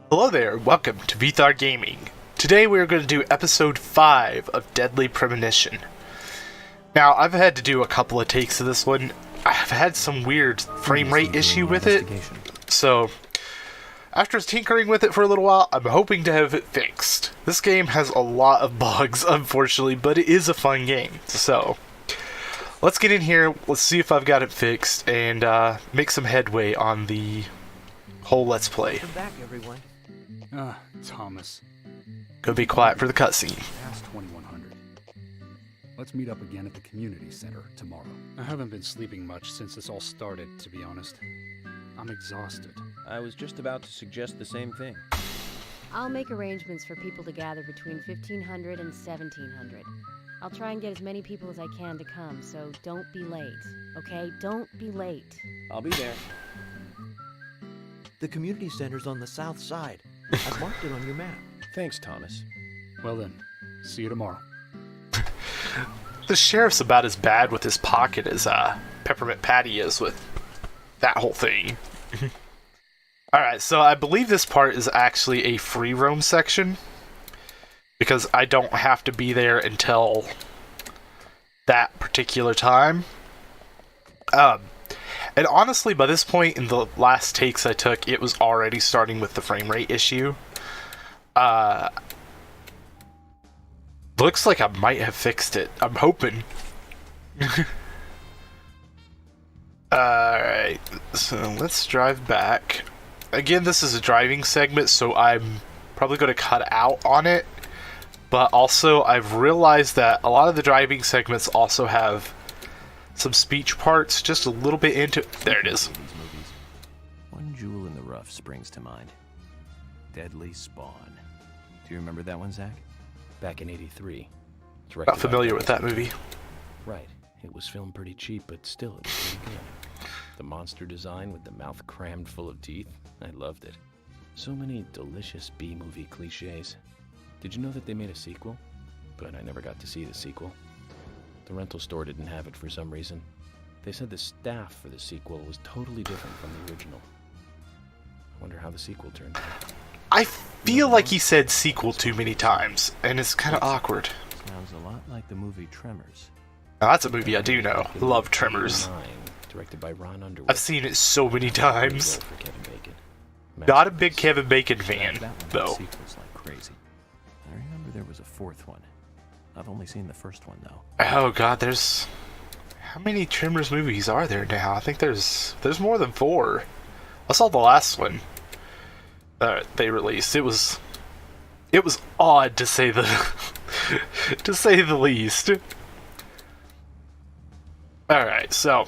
Hello there, welcome to Vthar Gaming. Today we are going to do episode 5 of Deadly Premonition. Now, I've had to do a couple of takes of this one. I've had some weird frame rate issue with it, so after tinkering with it for a little while, I'm hoping to have it fixed. This game has a lot of bugs, unfortunately, but it is a fun game. So, let's get in here, let's see if I've got it fixed, and make some headway on the whole Let's Play. Welcome back, everyone. Thomas. Go be quiet for the cutscene. Past 2100. Let's meet up again at the community center tomorrow. I haven't been sleeping much since this all started, to be honest. I'm exhausted. I was just about to suggest the same thing. I'll make arrangements for people to gather between 1500 and 1700. I'll try and get as many people as I can to come, so don't be late. Okay? Don't be late. I'll be there. The community center's on the south side. I've marked it on your map. Thanks, Thomas. Well then, see you tomorrow. The sheriff's about as bad with his pocket as Peppermint Patty is with that whole thing. Alright, so I believe this part is actually a free roam section, because I don't have to be there until that particular time. And honestly, by this point in the last takes I took, it was already starting with the frame rate issue. Looks like I might have fixed it. I'm hoping. Alright, so let's drive back. Again, this is a driving segment, so I'm probably going to cut out on it. But also, I've realized that a lot of the driving segments also have some speech parts, just a little bit into... There it is. One jewel in the rough springs to mind. Deadly Spawn. Do you remember that one, Zach? Back in '83. Not familiar with that movie. Right. It was filmed pretty cheap, but still, it was pretty good. The monster design with the mouth crammed full of teeth, I loved it. So many delicious B-movie cliches. Did you know that they made a sequel? But I never got to see the sequel. The rental store didn't have it for some reason. They said the staff for the sequel was totally different from the original. I wonder how the sequel turned out. I feel like he said sequel too many times, and it's kind of awkward. Sounds a lot like the movie Tremors. Now, that's a movie I do know. Love Tremors. Directed by Ron Underwood. I've seen it so many times. For Kevin Bacon. Not a big Kevin Bacon fan, That one though. had sequels like crazy. I remember there was a fourth one. I've only seen the first one, though. Oh god, there's... How many Tremors movies are there now? I think there's more than 4. I saw the last one they released. It was odd to say the to say the least. Alright, so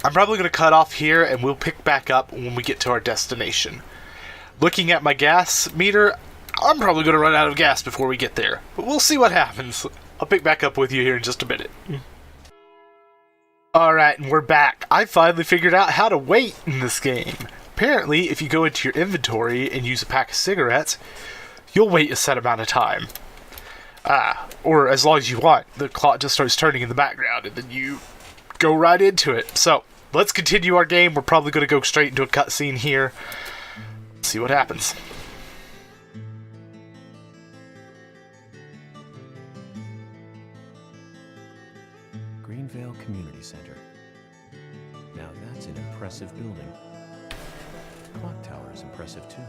I'm probably going to cut off here and we'll pick back up when we get to our destination. Looking at my gas meter, I'm probably going to run out of gas before we get there. But we'll see what happens. I'll pick back up with you here in just a minute. Alright, and we're back. I finally figured out how to wait in this game. Apparently, if you go into your inventory and use a pack of cigarettes, you'll wait a set amount of time. Or as long as you want. The clock just starts turning in the background, and then you go right into it. So, let's continue our game. We're probably going to go straight into a cutscene here. See what happens. Greenvale Community Center. Now that's an impressive building. Clock tower is impressive too.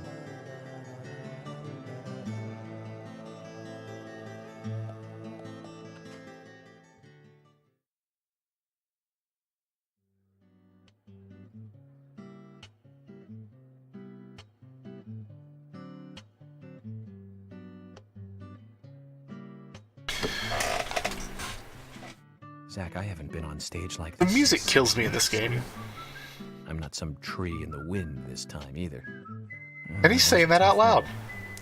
Zach, I haven't been on stage like The this. music kills me in this game. I'm not some tree in the wind this time either. And he's saying that out loud.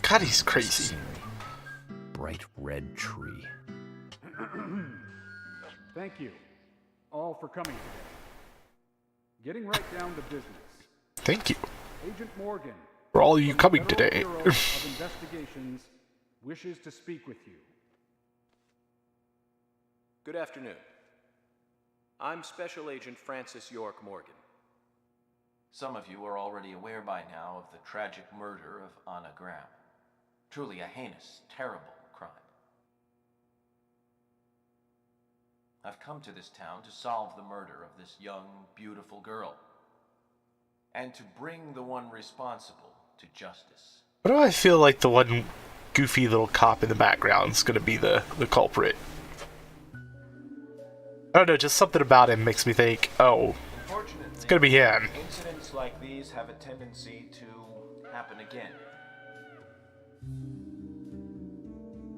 God, he's crazy. Bright red tree. Thank you, all for coming today. Getting right down to business. Thank you Agent Morgan, for all you from the coming Federal today. Bureau of Investigations, wishes to speak with you. Good afternoon. I'm Special Agent Francis York Morgan. Some of you are already aware by now of the tragic murder of Anna Graham. Truly a heinous, terrible crime. I've come to this town to solve the murder of this young, beautiful girl, and to bring the one responsible to justice. Why do I feel like the one goofy little cop in the background is going to be the culprit? I don't know, just something about him makes me think, oh, it's going to be him. Incidents like these have a tendency to happen again.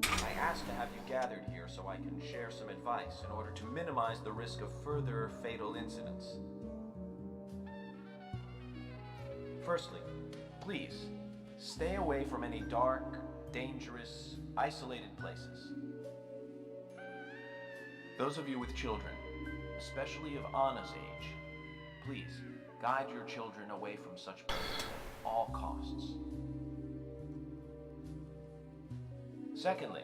I asked to have you gathered here so I can share some advice in order to minimize the risk of further fatal incidents. Firstly, please, stay away from any dark, dangerous, isolated places. Those of you with children, especially of Anna's age, please guide your children away from such places at all costs. Secondly,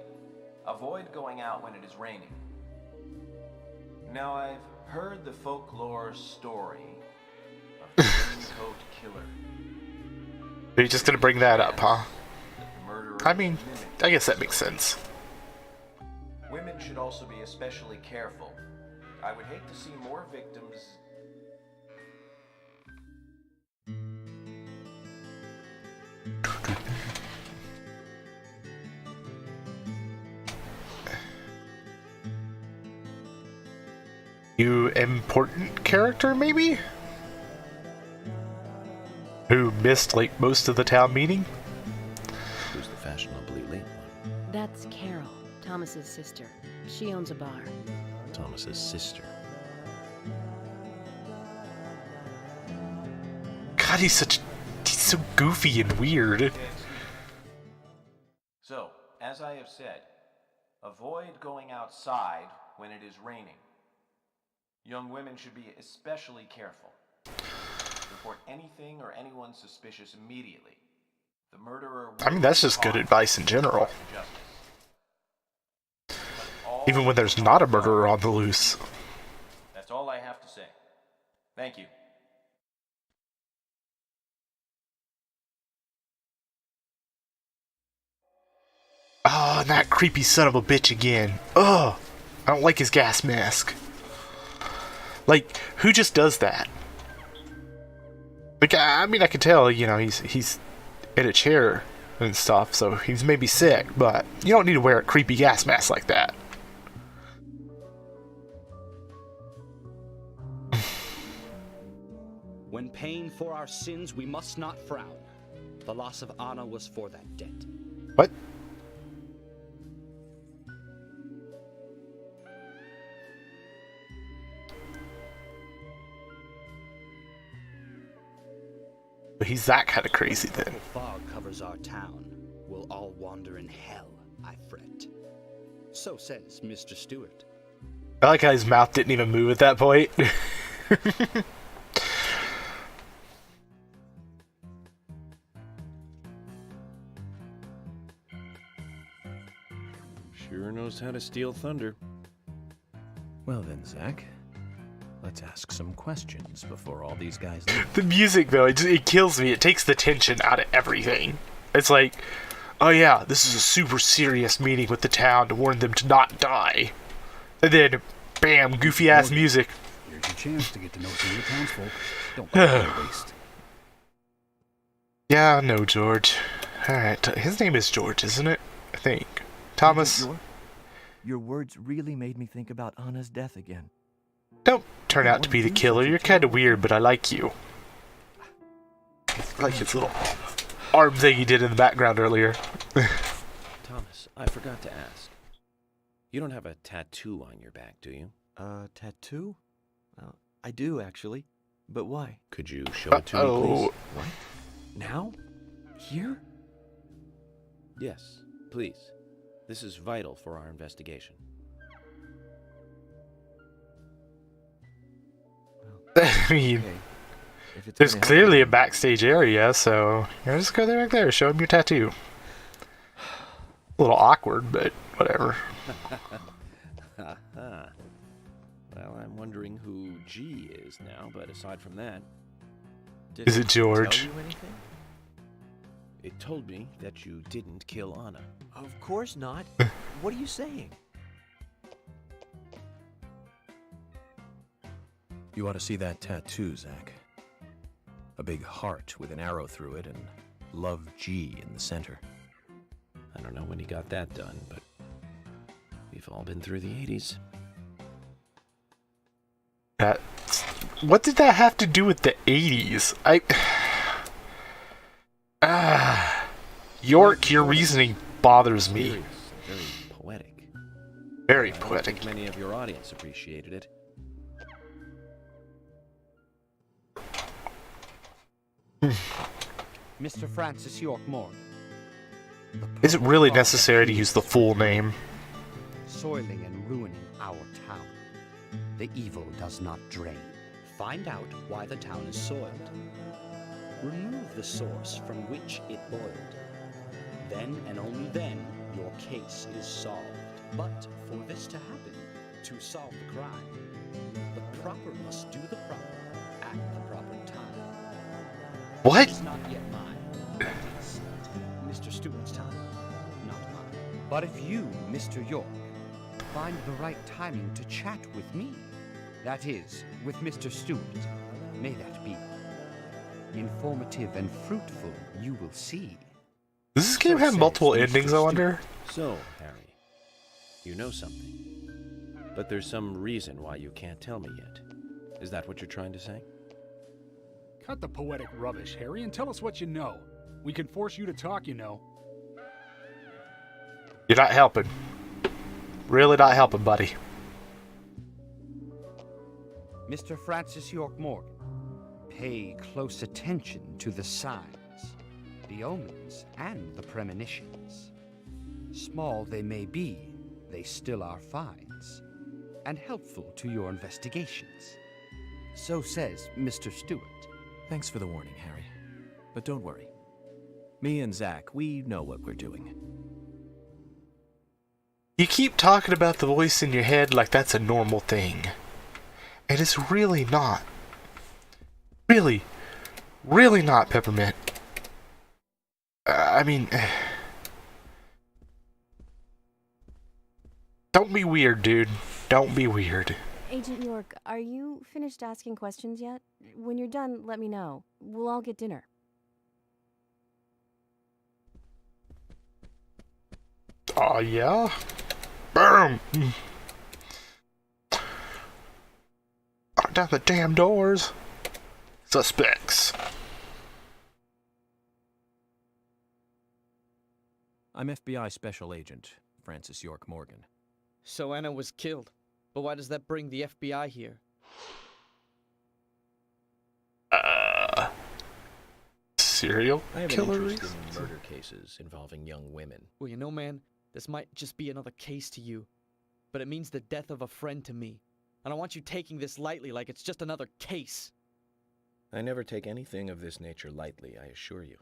avoid going out when it is raining. Now, I've heard the folklore story of the raincoat killer. Are you just going to bring that up, huh? The murderer I mean, I guess that makes sense. Women should also be especially careful. I would hate to see more victims. You important character, maybe? Who missed, like, most of the town meeting? Who's the fashionably late one? That's Carol, Thomas's sister. She owns a bar. Thomas's sister. God, he's so goofy and weird. So, as I have said, avoid going outside when it is raining. Young women should be especially careful. Report anything or anyone suspicious immediately. The murderer will I mean, that's just good advice in general. Even when there's not a murderer on the loose. That's all I have to say. Thank you. Oh, and that creepy son of a bitch again. Ugh! I don't like his gas mask. Like, who just does that? Like, I mean, I can tell, you know, he's in a chair and stuff, so he's maybe sick, but you don't need to wear a creepy gas mask like that. When paying for our sins, we must not frown. The loss of Anna was for that debt. What? He's that kind of crazy then. The fog covers our town. We'll all wander in hell, I fret. So says Mr. Stewart. I like how his mouth didn't even move at that point. Sure knows how to steal thunder. Well then, Zach, let's ask some questions before all these guys leave. The music, though, it kills me. It takes the tension out of everything. It's like, oh yeah, this is a super serious meeting with the town to warn them to not die. And then, bam, goofy-ass music. Here's your chance to get to know some of the townsfolk. Don't let it waste. Yeah, I know, George. Alright, his name is George, isn't it? I think. Thomas. Your words really made me think about Anna's death again. Don't turn out to be the killer. You're kind of weird, but I like you. I like his little arm thing he did in the background earlier. Thomas, I forgot to ask. You don't have a tattoo on your back, do you? Tattoo? Well, I do, actually. But why? Could you show it to me, please? What? Now? Here? Yes, please. This is vital for our investigation. I mean, there's clearly a backstage area, so just go there, right there. Show him your tattoo. A little awkward, but whatever. Well, I'm wondering who G is now, but aside from that, Is it George? Tell you anything? It told me that you didn't kill Anna. Of course not. What are you saying? You ought to see that tattoo, Zach. A big heart with an arrow through it and Love G in the center. I don't know when he got that done, but we've all been through the 80s. What did that have to do with the 80s? York, your reasoning bothers me. Serious, very poetic. Very I don't poetic. think many of your audience appreciated it. Mr. Francis York Morgan. Is it really necessary to use the full name? Soiling and ruining our town. The evil does not drain. Find out why the town is soiled. Remove the source from which it boiled. Then and only then your case is solved. But for this to happen, to solve the crime, the proper must do the proper at the proper time. What? It's not yet mine. That is Mr. Stewart's time, not mine. But if you, Mr. York, find the right timing to chat with me, that is, with Mr. Stewart, may that be informative and fruitful, you will see. Does this game have multiple endings, I wonder? So, Harry, you know something. But there's some reason why you can't tell me yet. Is that what you're trying to say? Cut the poetic rubbish, Harry, and tell us what you know. We can force you to talk, you know. You're not helping. Really not helping, buddy. Mr. Francis York Morgan, pay close attention to the signs, the omens, and the premonitions. Small they may be, they still are finds, and helpful to your investigations. So says Mr. Stewart. Thanks for the warning, Harry. But don't worry. Me and Zach, we know what we're doing. You keep talking about the voice in your head like that's a normal thing. And it's really not. Really, really not, Peppermint. I mean... Don't be weird, dude. Don't be weird. Agent York, are you finished asking questions yet? When you're done, let me know. We'll all get dinner. Aw, yeah? Boom! Knock down the damn doors. Suspects. I'm FBI Special Agent Francis York Morgan. So Anna was killed. But why does that bring the FBI here? Serial I have an killer interest reasons? in murder cases involving young women. Well, you know, man, this might just be another case to you. But it means the death of a friend to me. I don't want you taking this lightly like it's just another case. I never take anything of this nature lightly, I assure you.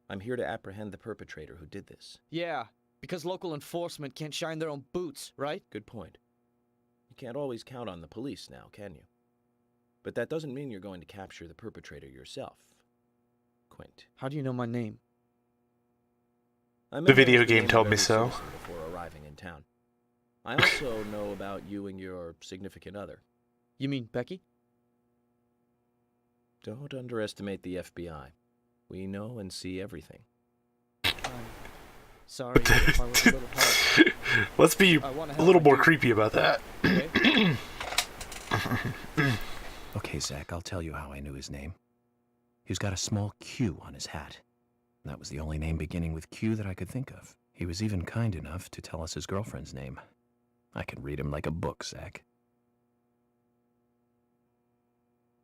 I'm here to apprehend the perpetrator who did this. Yeah, because local enforcement can't shine their own boots, right? Good point. You can't always count on the police now, can you? But that doesn't mean you're going to capture the perpetrator yourself. Quint. How do you know my name? I The video memorized the game name told of me every so. citizen before arriving in town. I also know about you and your significant other. You mean Becky? Don't underestimate the FBI. We know and see everything. Sorry if I was a little harsh. Let's be I wanna a help little my more dude. creepy about that. Okay? Okay, Zach, I'll tell you how I knew his name. He's got a small Q on his hat. That was the only name beginning with Q that I could think of. He was even kind enough to tell us his girlfriend's name. I can read him like a book, Zach.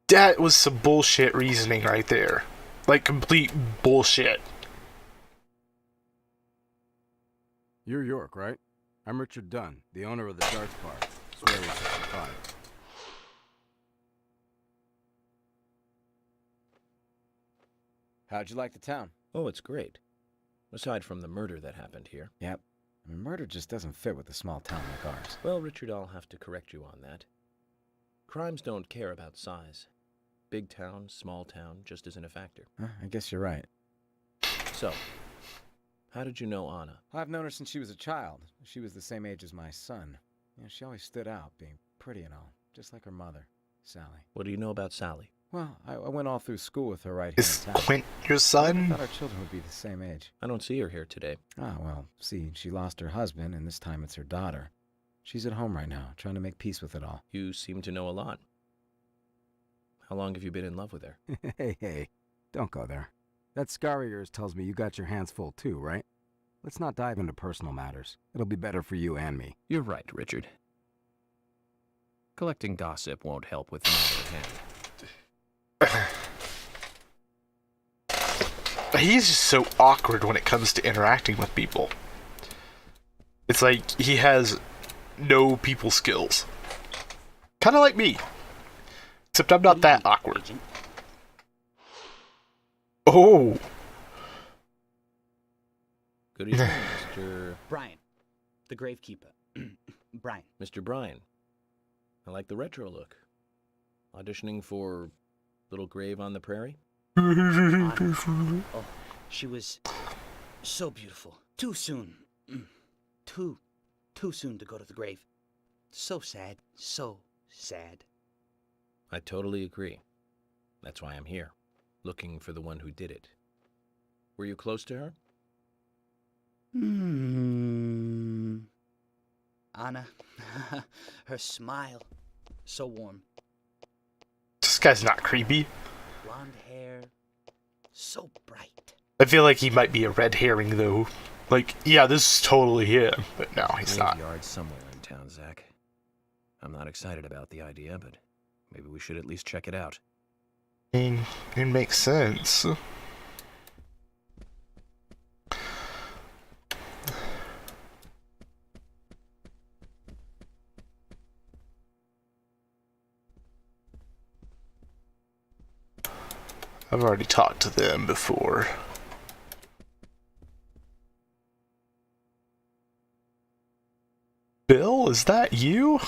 That was some bullshit reasoning right there. Like, complete bullshit. You're York, right? I'm Richard Dunn, the owner of the darts bar, Swearing 65. How'd you like the town? Oh, it's great. Aside from the murder that happened here. Yep. I mean, murder just doesn't fit with a small town like ours. Well, Richard, I'll have to correct you on that. Crimes don't care about size. big town, small town, just isn't a factor. I guess you're right. So, how did you know Anna? I've known her since she was a child. She was the same age as my son. You know, she always stood out, being pretty and all, just like her mother, Sally. What do you know about Sally? Well, I went all through school with her right here Is in town. Quint your I son? thought our children would be the same age. I don't see her here today. Ah, well, see, she lost her husband, and this time it's her daughter. She's at home right now, trying to make peace with it all. You seem to know a lot. How long have you been in love with her? Hey, don't go there. That scar of yours tells me you got your hands full too, right? Let's not dive into personal matters. It'll be better for you and me. You're right, Richard. Collecting gossip won't help with the matter at hand. He's just so awkward when it comes to interacting with people. It's like he has no people skills. Kind of like me. Except I'm not that awkward. Oh! Good evening, Mr. Brian, the gravekeeper. Brian. Mr. Bryan. I like the retro look. Auditioning for Little Grave on the Prairie? Oh, she was so beautiful. Too soon. Too soon to go to the grave. So sad. So sad. I totally agree. That's why I'm here, looking for the one who did it. Were you close to her? Anna, her smile, so warm. This guy's not creepy. Blonde hair, so bright. I feel like he might be a red herring, though. Like, yeah, this is totally him, but no, he's not. Graveyard somewhere in town, Zach. I'm not excited about the idea, but maybe we should at least check it out. I mean, it makes sense. I've already talked to them before. Bill, is that you?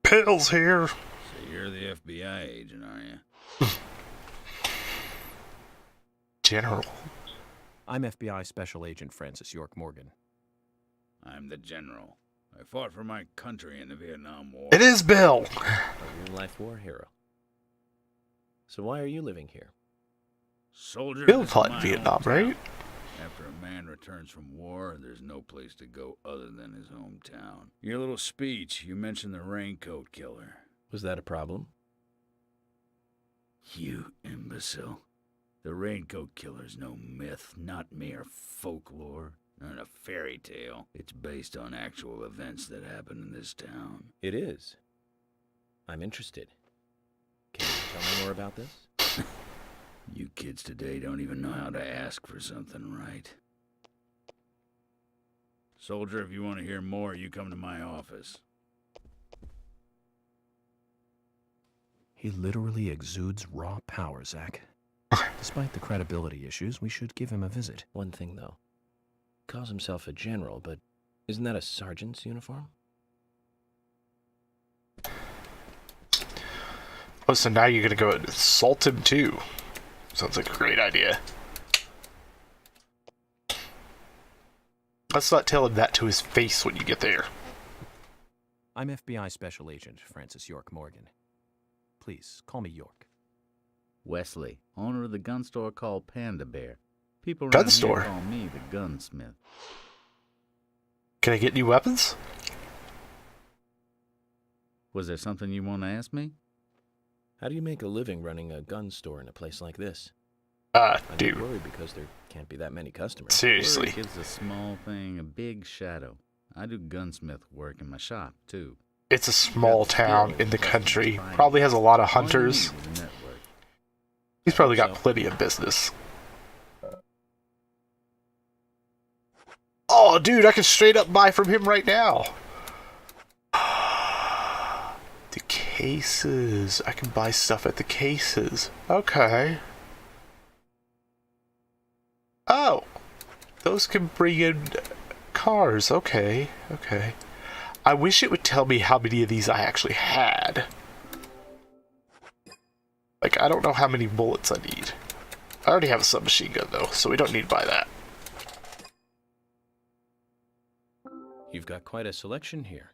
Bill's here. So you're the FBI agent, are you? General. I'm FBI Special Agent Francis York Morgan. I'm the general. I fought for my country in the Vietnam War. It is Bill! A real-life war hero. So why are you living here? Soldier. Bill this is fought in my Vietnam, hometown. right? After a man returns from war, there's no place to go other than his hometown. Your little speech, you mentioned the raincoat killer. Was that a problem? You imbecile. The raincoat killer's no myth, not mere folklore, not a fairy tale. It's based on actual events that happened in this town. It is. I'm interested. Can you tell me more about this? You kids today don't even know how to ask for something right. Soldier, if you want to hear more, you come to my office. He literally exudes raw power, Zach. Despite the credibility issues, we should give him a visit. One thing, though. Calls himself a general, but isn't that a sergeant's uniform? Oh, so now you're gonna go and assault him too. Sounds like a great idea. Let's not tell him that to his face when you get there. I'm FBI Special Agent Francis York Morgan. Please, call me York. Wesley, owner of the gun store called Panda Bear. People Gun around store? here call me the gunsmith. Can I get new weapons? Was there something you want to ask me? How do you make a living running a gun store in a place like this? I'm Dude. worried because there can't be that many customers. Seriously. Work gives a small thing a big shadow. I do gunsmith work in my shop, too. It's a small town in the country. Probably has a lot of hunters. All you need is a network. He's probably got plenty of business. Oh, dude, I can straight up buy from him right now. The cases. I can buy stuff at the cases. Okay. Oh. Those can bring in cars. Okay. Okay. I wish it would tell me how many of these I actually had. Like, I don't know how many bullets I need. I already have a submachine gun, though, so we don't need to buy that. You've got quite a selection here.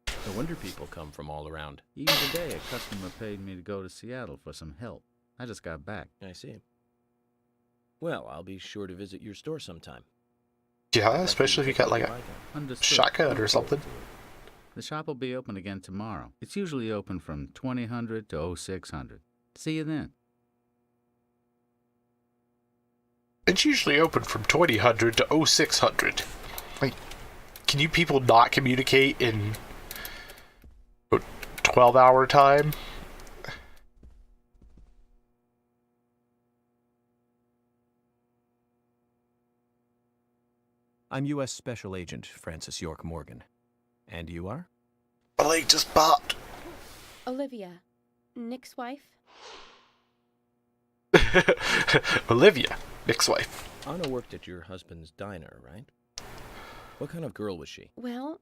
No wonder people come from all around. Even today, a customer paid me to go to Seattle for some help. I just got back. I see. Well, I'll be sure to visit your store sometime. Yeah, especially if you got like a Understood. shotgun Look or something. forward to it. The shop will be open again tomorrow. It's usually open from 2000 to 0600. See you then. It's usually open from 2000 to 0600. Like, can you people not communicate in 12-hour time? I'm U.S. Special Agent Francis York Morgan. And you are? My leg just popped. Olivia, Nick's wife? Olivia, Nick's wife. Anna worked at your husband's diner, right? What kind of girl was she? Well,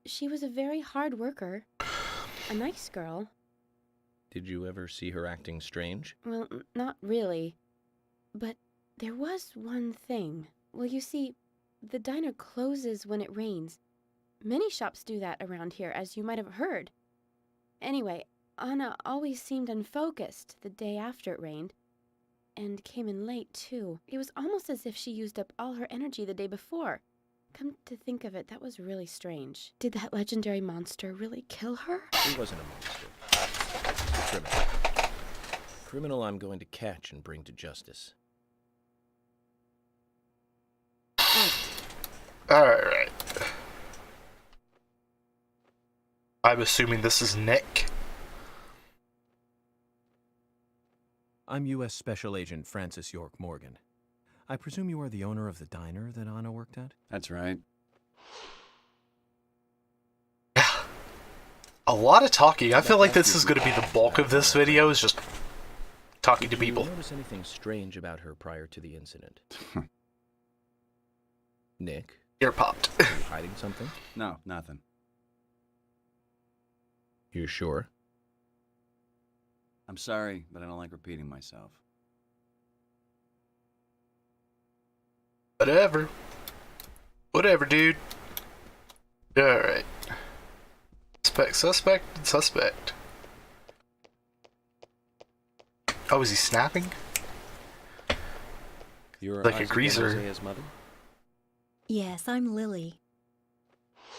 she was a very hard worker. A nice girl. Did you ever see her acting strange? Well, not really. But there was one thing. Well, you see, the diner closes when it rains. Many shops do that around here, as you might have heard. Anyway, Anna always seemed unfocused the day after it rained. And came in late, too. It was almost as if she used up all her energy the day before. Come to think of it, that was really strange. Did that legendary monster really kill her? He wasn't a monster. He's a criminal. Criminal I'm going to catch and bring to justice. Alright. I'm assuming this is Nick. I'm U.S. Special Agent Francis York Morgan. I presume you are the owner of the diner that Anna worked at? That's right. A lot of talking. I feel like this is going to be the bulk of this video, is just talking to people. Did you notice anything strange about her prior to the incident? Nick? Ear popped. Are you hiding something? No, nothing. You're sure? I'm sorry, but I don't like repeating myself. Whatever. Whatever, dude. Alright. Suspect. Oh, is he snapping? You're like Isaac a greaser. and Isaiah's mother? Yes, I'm Lily.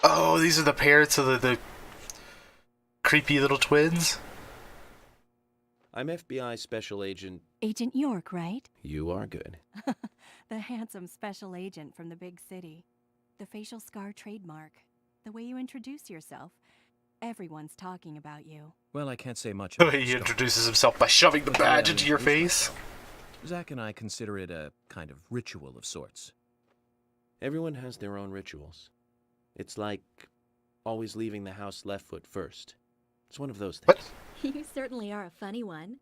Oh, these are the parents of the creepy little twins? I'm FBI Special Agent... Agent York, right? You are good. The handsome special agent from the big city. The facial scar trademark. The way you introduce yourself. Everyone's talking about you. Well, I can't say much Oh, about he the introduces himself by shoving the badge into your face. Zach and I consider it a kind of ritual of sorts. Everyone has their own rituals. It's like always leaving the house left foot first. It's one of those things. What? You certainly are a funny one.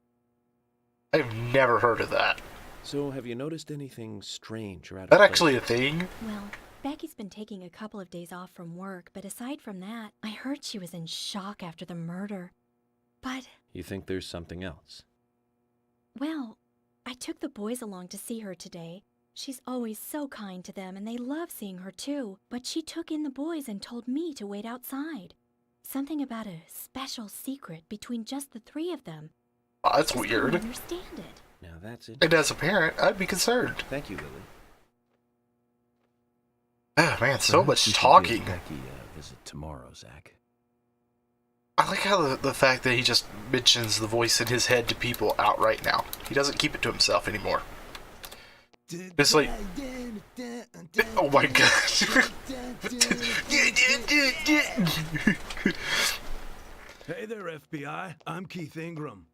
I've never heard of that. So, have you noticed anything strange or out of That place? actually a thing? Well, Becky's been taking a couple of days off from work, but aside from that, I heard she was in shock after the murder. But, You think there's something else? well, I took the boys along to see her today. She's always so kind to them, and they love seeing her too. But she took in the boys and told me to wait outside. Something about a special secret between just the three of them. Oh, that's Just weird. couldn't understand it. Now that's it. And as a parent, I'd be concerned. Thank you, Lily. Oh man, so Perhaps much you should talking. give Becky a visit tomorrow, Zach. I like how the fact that he just mentions the voice in his head to people outright now. He doesn't keep it to himself anymore. It's like, oh my gosh. Hey there, FBI. I'm Keith Ingram.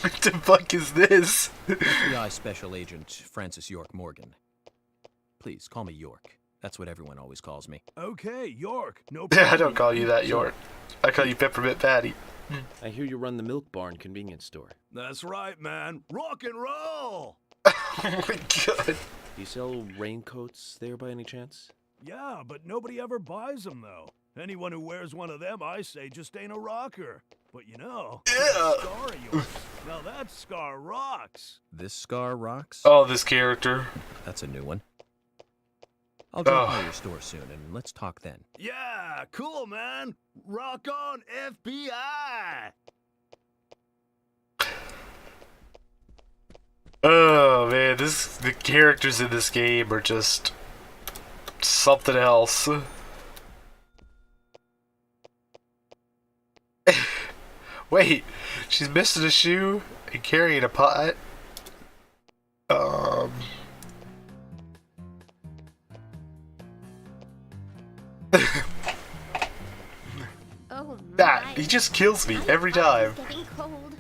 What the fuck is this? FBI Special Agent Francis York Morgan. Please, call me York. That's what everyone always calls me. Okay, York. No Yeah, problem. I don't call you that, York. I call you Peppermint Patty. I hear you run the Milk Barn convenience store. That's right, man. Rock and roll! Oh my god. Do you sell raincoats there by any chance? Yeah, but nobody ever buys them, though. Anyone who wears one of them, I say, just ain't a rocker. But you know, Yeah. that scar of yours, now that scar rocks. This scar rocks? Oh, this character. That's a new one. I'll drop by Ugh. your store soon, and let's talk then. Yeah, cool, man. Rock on, FBI. Oh man, the characters in this game are just something else. Wait, she's missing a shoe and carrying a pot. Oh That my. he just kills me My every pot is time. getting cold.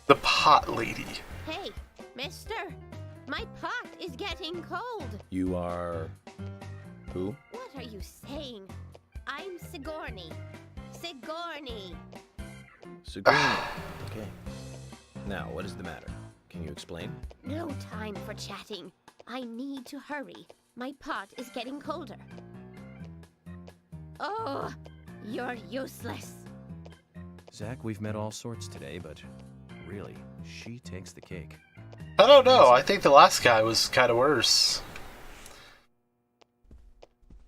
The pot lady. Hey, mister. My pot is getting cold. You are... who? What are you saying? I'm Sigourney. Sigourney. Sigourney. Okay. Now, what is the matter? Can you explain? No time for chatting. I need to hurry. My pot is getting colder. Oh, you're useless. Zach, we've met all sorts today, but really, she takes the cake. I don't know. I think the last guy was kind of worse.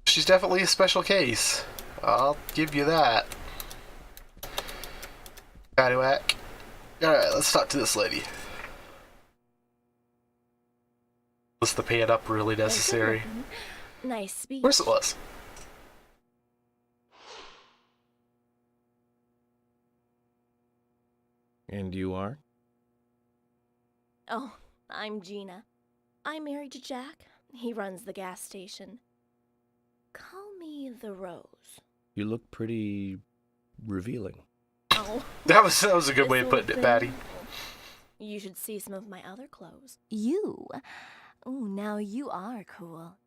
She's definitely a special case. I'll give you that. Paddywhack. Alright, let's talk to this lady. Was the pan up really necessary? Nice speech. Of course it was. And you are? Oh, I'm Gina. I'm married to Jack. He runs the gas station. Call me the Rose. You look pretty... revealing. Oh. That was a good way of putting it, Patty. You should see some of my other clothes. You? Oh, now you are cool.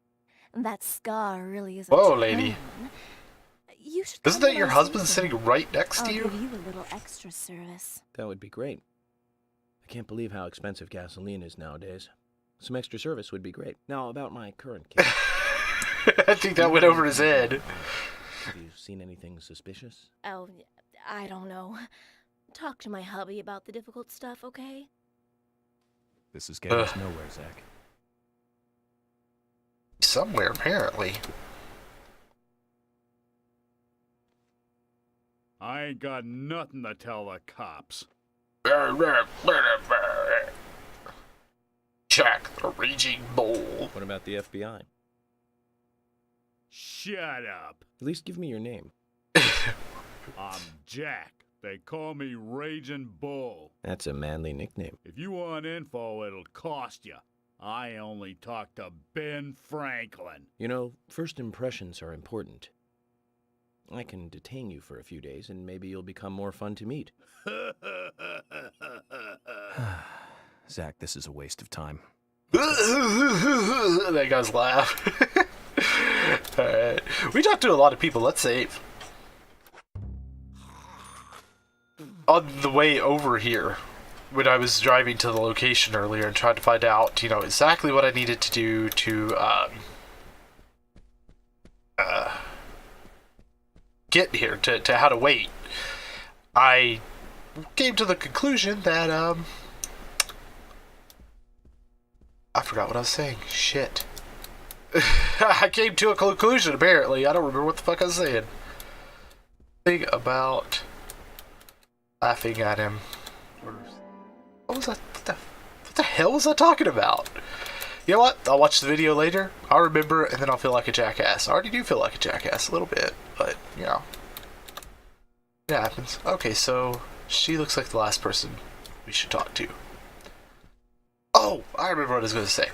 That scar really is a Whoa, turn. lady. You should Isn't come that your when I husband see sitting right next to I'll you? give you a little extra service. That would be great. I can't believe how expensive gasoline is nowadays. Some extra service would be great. Now, about my current case. I think that went over his head. Have you seen anything suspicious? Oh, I don't know. Talk to my hubby about the difficult stuff, okay? This is getting us nowhere, Zach. Somewhere, apparently. I ain't got nothing to tell the cops. Jack the Raging Bull. What about the FBI? Shut up. At least give me your name. I'm Jack. They call me Raging Bull. That's a manly nickname. If you want info, it'll cost you. I only talk to Ben Franklin. You know, first impressions are important. I can detain you for a few days, and maybe you'll become more fun to meet. Zach, this is a waste of time. That guy's laugh. Alright. We talked to a lot of people. Let's save. On the way over here, when I was driving to the location earlier and trying to find out, you know, exactly what I needed to do to, get here, to how to wait, I came to the conclusion that, I forgot what I was saying. Shit. I came to a conclusion, apparently. I don't remember what the fuck I was saying. Think about laughing at him. What was that? What the hell was I talking about? You know what? I'll watch the video later. I'll remember, and then I'll feel like a jackass. I already do feel like a jackass a little bit, but, you know. It happens. Okay, so she looks like the last person we should talk to. Oh, I remember what I was going to say.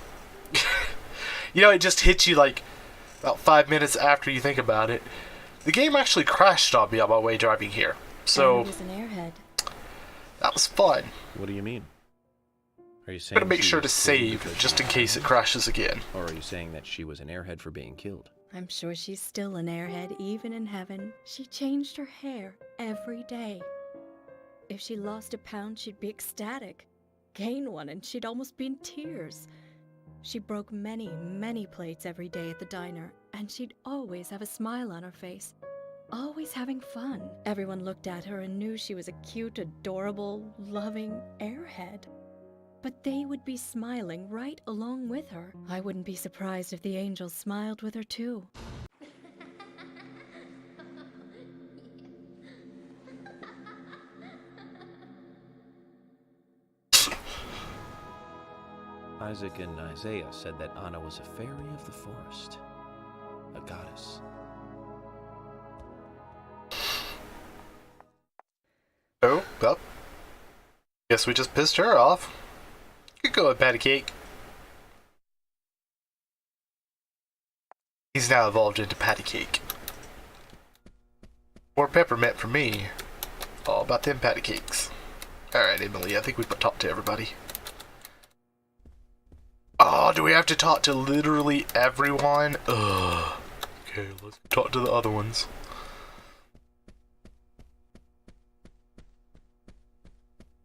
You know, it just hits you like about 5 minutes after you think about it. The game actually crashed on me on my way driving here. So, He's an airhead. that was fun. What do you mean? Are you saying I'm gonna make she sure to was killed save because just she in was case it killed? crashes again. Or are you saying that she was an airhead for being killed? I'm sure she's still an airhead even in heaven. She changed her hair every day. If she lost a pound, she'd be ecstatic. Gain one, and she'd almost be in tears. She broke many, many plates every day at the diner, and she'd always have a smile on her face. Always having fun. Everyone looked at her and knew she was a cute, adorable, loving airhead. But they would be smiling right along with her. I wouldn't be surprised if the angels smiled with her too. Isaac and Isaiah said that Anna was a fairy of the forest, a goddess. Oh, well. Guess we just pissed her off. You could go with Patty Cake. He's now evolved into Patty Cake. Or Peppermint for me. All about them patty cakes. Alright, Emily, I think we've talked to everybody. Oh, do we have to talk to literally everyone? Ugh. Okay, let's talk to the other ones.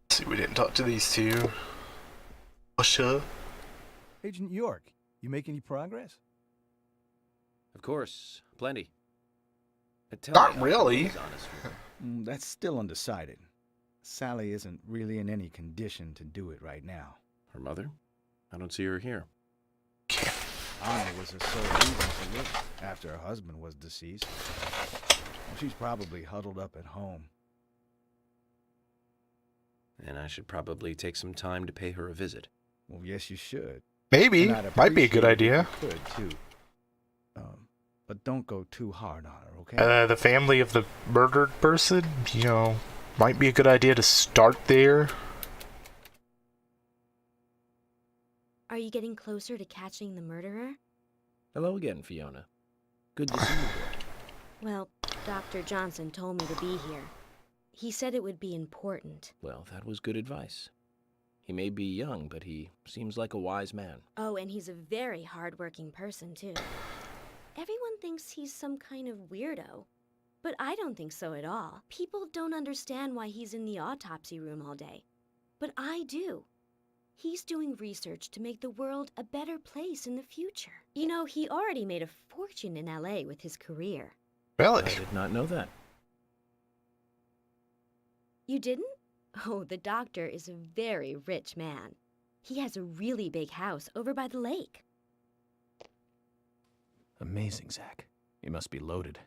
Let's see, we didn't talk to these two. What's up? Agent York, you make any progress? Of course, plenty. Not really. That's still undecided. Sally isn't really in any condition to do it right now. Her mother? I don't see her here. Anna was a sole leader for living after her husband was deceased. Well, she's probably huddled up at home. And I should probably take some time to pay her a visit. Well, yes, you should. Maybe. And I'd Might be a good appreciate it idea. if you could, too. But don't go too hard on her, okay? The family of the murdered person, you know, might be a good idea to start there. Are you getting closer to catching the murderer? Hello again, Fiona. Good to see you here. Well, Dr. Johnson told me to be here. He said it would be important. Well, that was good advice. He may be young, but he seems like a wise man. Oh, and he's a very hard-working person, too. Everyone thinks he's some kind of weirdo, but I don't think so at all. People don't understand why he's in the autopsy room all day, but I do. He's doing research to make the world a better place in the future. You know, he already made a fortune in LA with his career. Really? I did not know that. You didn't? Oh, the doctor is a very rich man. He has a really big house over by the lake. Amazing, Zach. You must be loaded.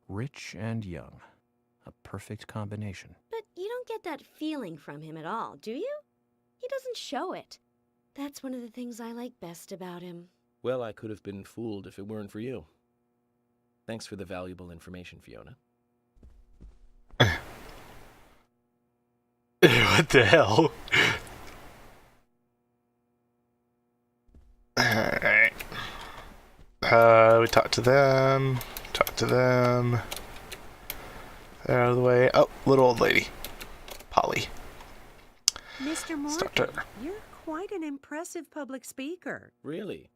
Rich and young. A perfect combination. But you don't get that feeling from him at all, do you? He doesn't show it. That's one of the things I like best about him. Well, I could have been fooled if it weren't for you. Thanks for the valuable information, Fiona. What the hell? Alright. We talked to them. They're out of the way. Oh, little old lady. Polly. Mr. Morgan, you're quite an impressive public speaker. Really?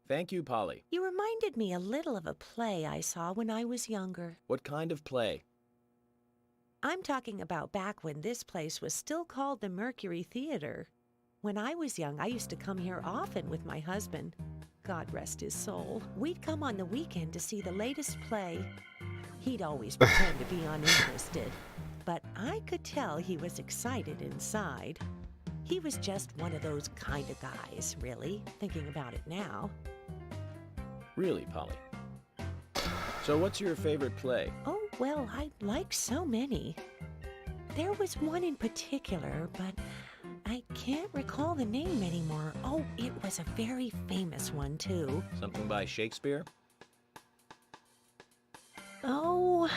Thank you, Polly. You reminded me a little of a play I saw when I was younger. What kind of play? I'm talking about back when this place was still called the Mercury Theater. When I was young, I used to come here often with my husband. God rest his soul. We'd come on the weekend to see the latest play. He'd always pretend to be uninterested, but I could tell he was excited inside. He was just one of those kind of guys, really, thinking about it now. Really, Polly? So what's your favorite play? Oh, well, I like so many. There was one in particular, but I can't recall the name anymore. Oh, it was a very famous one, too. Something by Shakespeare? Oh,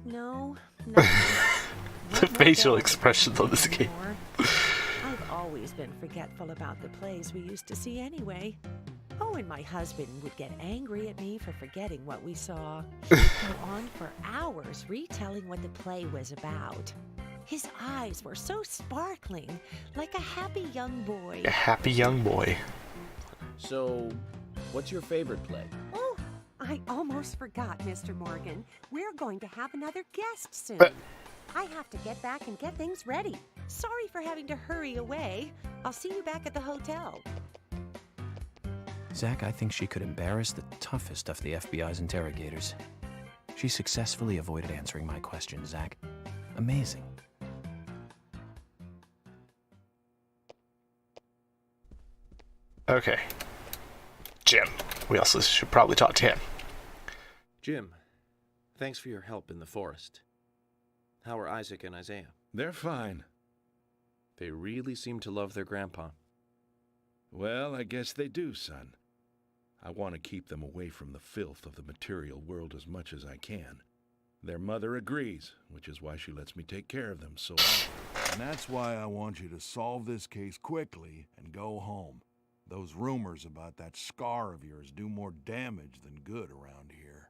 no. The facial expressions on this game. I've always been forgetful about the plays we used to see anyway. Oh, and my husband would get angry at me for forgetting what we saw. He'd go on for hours retelling what the play was about. His eyes were so sparkling, like a happy young boy. A happy young boy. So, what's your favorite play? Oh, I almost forgot, Mr. Morgan. We're going to have another guest soon. I have to get back and get things ready. Sorry for having to hurry away. I'll see you back at the hotel. Zach, I think she could embarrass the toughest of the FBI's interrogators. She successfully avoided answering my questions, Zach. Amazing. Okay. Jim. We also should probably talk to him. Jim, thanks for your help in the forest. How are Isaac and Isaiah? They're fine. They really seem to love their grandpa. Well, I guess they do, son. I want to keep them away from the filth of the material world as much as I can. Their mother agrees, which is why she lets me take care of them so often. And that's why I want you to solve this case quickly and go home. Those rumors about that scar of yours do more damage than good around here.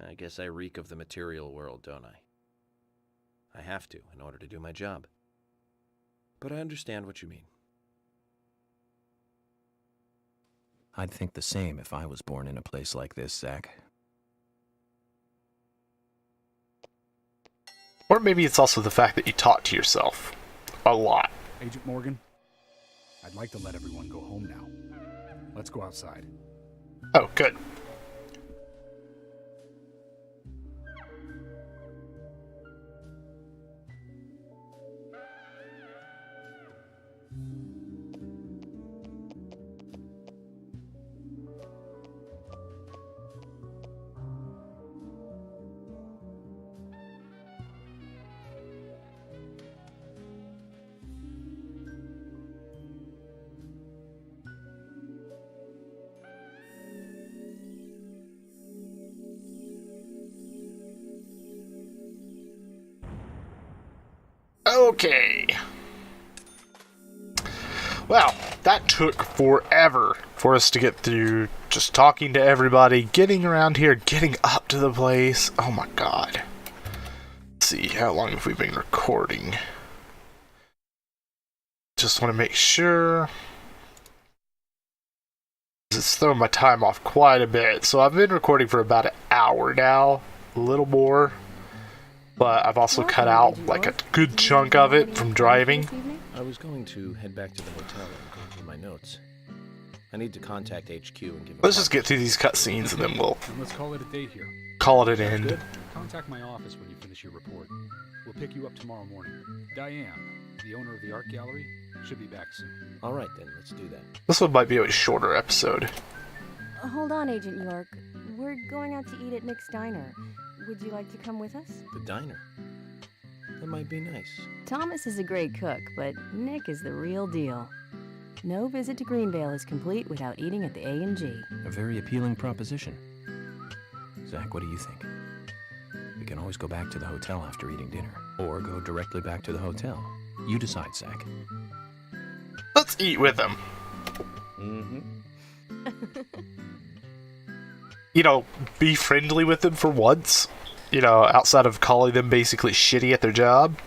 I guess I reek of the material world, don't I? I have to in order to do my job. But I understand what you mean. I'd think the same if I was born in a place like this, Zach. Or maybe it's also the fact that you talk to yourself a lot. Agent Morgan, I'd like to let everyone go home now. Let's go outside. Oh, good. Okay. Well, that took forever for us to get through just talking to everybody, getting around here, getting up to the place. Oh my god. Let's see, how long have we been recording? Just want to make sure. It's throwing my time off quite a bit. So I've been recording for about an hour now, a little more. But I've also cut out like a good chunk of it from driving. I was going to head back to the hotel and go through my notes. I need to contact HQ and give them. Let's just get through these cutscenes and then we'll And let's call it a day here. call it an end. Good. Contact my office when you finish your report. We'll pick you up tomorrow morning. Diane, the owner of the art gallery, should be back soon. All right then, let's do that. This one might be a shorter episode. Hold on, Agent York. We're going out to eat at Nick's Diner. Would you like to come with us? The diner. That might be nice. Thomas is a great cook, but Nick is the real deal. No visit to Greenvale is complete without eating at the A&G. A very appealing proposition. Zach, what do you think? We can always go back to the hotel after eating dinner, or go directly back to the hotel. You decide, Zach. Let's eat with them. You know, be friendly with them for once. You know, outside of calling them basically shitty at their job.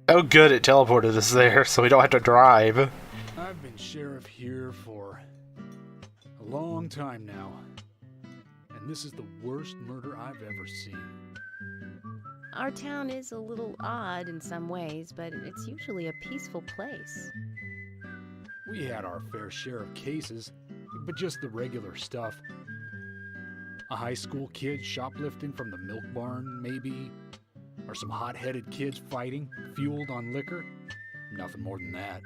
Oh good, it teleported us there, so we don't have to drive. I've been sheriff here for a long time now. And this is the worst murder I've ever seen. Our town is a little odd in some ways, but it's usually a peaceful place. We had our fair share of cases, but just the regular stuff. A high school kid shoplifting from the milk barn, maybe. Or some hot-headed kids fighting, fueled on liquor. Nothing more than that.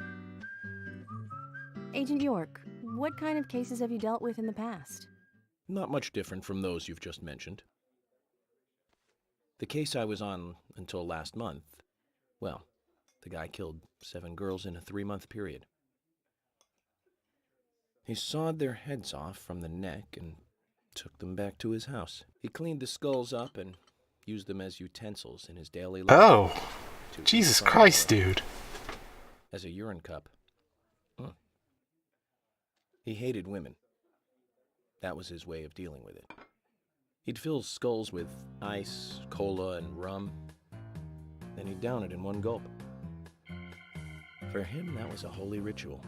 Agent York, what kind of cases have you dealt with in the past? Not much different from those you've just mentioned. The case I was on until last month, well, the guy killed 7 girls in a 3-month period. He sawed their heads off from the neck and took them back to his house. He cleaned the skulls up and used them as utensils in his daily life. Oh, Jesus Christ, dude. As a urine cup. He hated women. That was his way of dealing with it. He'd fill skulls with ice, cola, and rum. Then he'd down it in one gulp. For him, that was a holy ritual.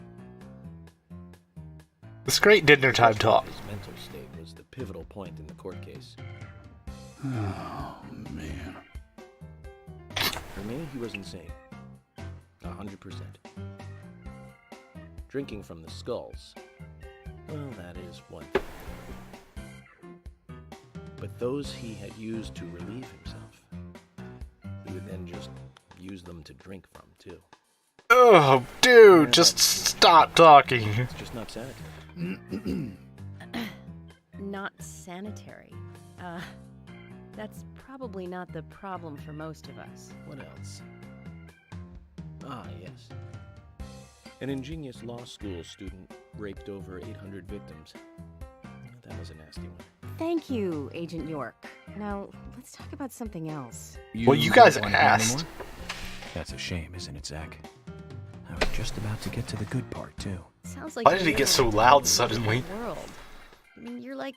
This great dinner time talk. His mental state was the pivotal point in the court case. Oh, man. For me, he was insane. 100%. Drinking from the skulls, well, that is one thing. But those he had used to relieve himself, he would then just use them to drink from, too. Oh, dude, just stop talking. It's just not sanitary. Not sanitary. That's probably not the problem for most of us. What else? Ah, yes. An ingenious law school student raped over 800 victims. That was a nasty one. Thank you, Agent York. Now, let's talk about something else. Well, you guys asked. That's a shame, isn't it, Zach? I was just about to get to the good part, too. Sounds like Why did he get so loud suddenly? World. I mean, you're like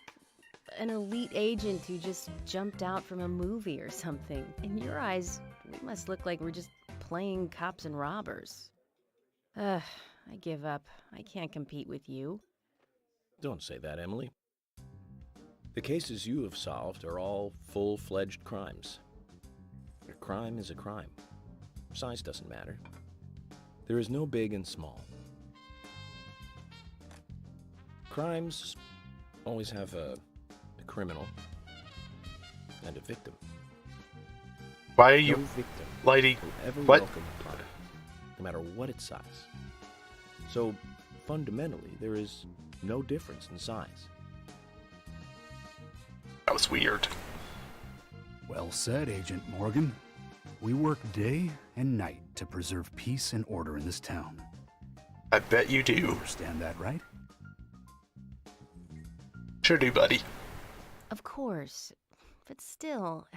an elite agent who just jumped out from a movie or something. In your eyes, we must look like we're just playing cops and robbers. I give up. I can't compete with you. Don't say that, Emily. The cases you have solved are all full-fledged crimes. A crime is a crime. Size doesn't matter. There is no big and small. Crimes always have a criminal and a victim. Why are you No victim lighting? will ever What? welcome a crime, no matter what its size. So, fundamentally, there is no difference in size. That was weird. Well said, Agent Morgan. We work day and night to preserve peace and order in this town. I bet you do. You understand that, right? Sure do, buddy. Of course. But still,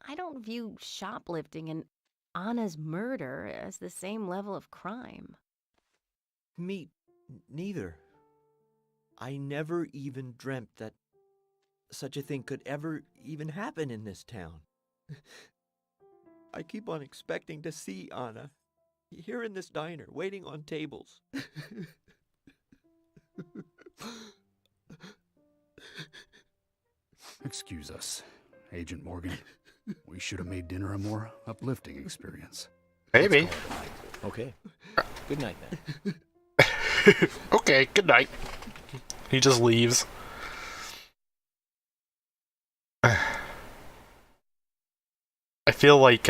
I don't view shoplifting and Anna's murder as the same level of crime. Me neither. I never even dreamt that such a thing could ever even happen in this town. I keep on expecting to see Anna here in this diner, waiting on tables. Excuse us, Agent Morgan. We should have made dinner a more uplifting experience. Maybe. Okay. Good night, then. Okay, good night. He just leaves. I feel like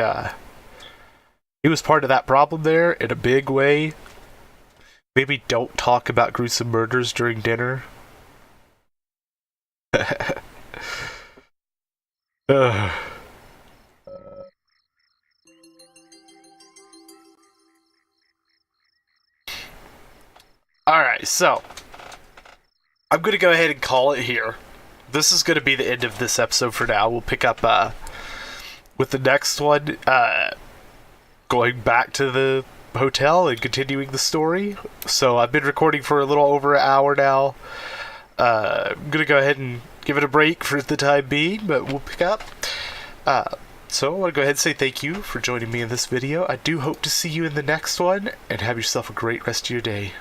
he was part of that problem there in a big way. Maybe don't talk about gruesome murders during dinner. Ugh. Alright, so I'm gonna go ahead and call it here. This is gonna be the end of this episode for now. We'll pick up with the next one, going back to the hotel and continuing the story. So I've been recording for a little over an hour now. I'm gonna go ahead and give it a break for the time being, but we'll pick up. So I want to go ahead and say thank you for joining me in this video. I do hope to see you in the next one, and have yourself a great rest of your day.